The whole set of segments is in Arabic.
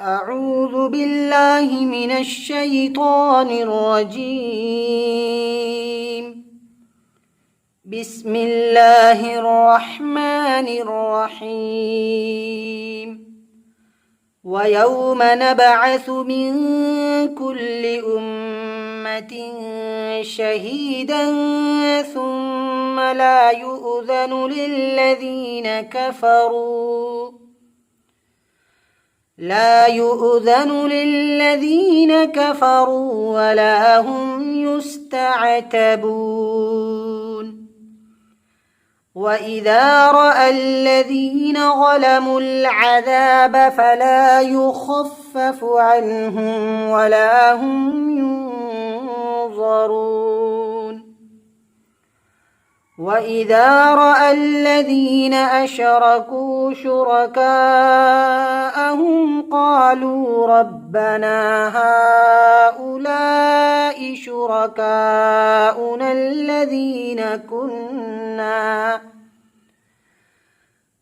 أعوذ بالله من الشيطان الرجيم. بسم الله الرحمن الرحيم. ويوم نبعث من كل أمة شهيدا ثم لا يؤذن للذين كفروا ولا هم يستعتبون. وإذا رأى الذين ظلموا العذاب فلا يخفف عنهم ولا هم ينظرون. وإذا رأى الذين أشركوا شركاءهم قالوا ربنا هؤلاء شركاؤنا الذين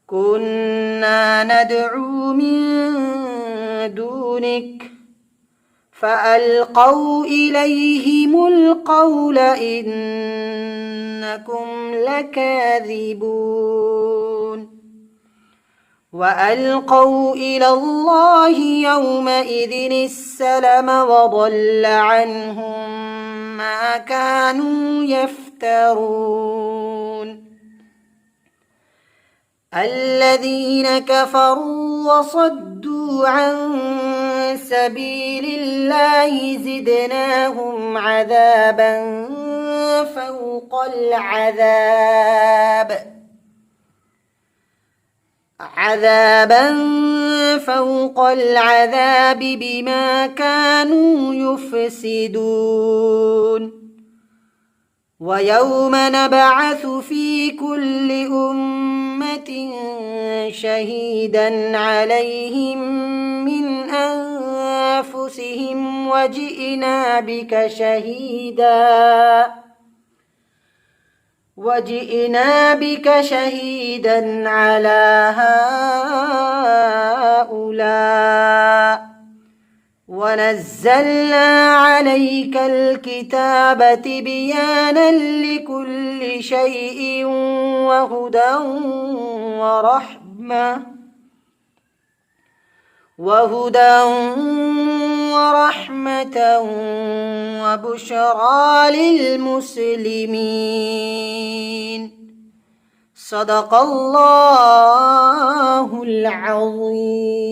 كنا ندعو من دونك فألقوا إليهم القول إنكم لكاذبون. وألقوا إلى الله يومئذ السلم وضل عنهم ما كانوا يفترون. الذين كفروا وصدوا عن سبيل الله زدناهم عذابا فوق العذاب بما كانوا يفسدون. ويوم نبعث في كل أمة شهيدا عليهم من أنفسهم وجئنا بك شهيدا على هؤلاء ونزلنا عليك الكتاب تبيانا لكل شيء وهدى ورحمة وبشرى للمسلمين. صدق الله العظيم.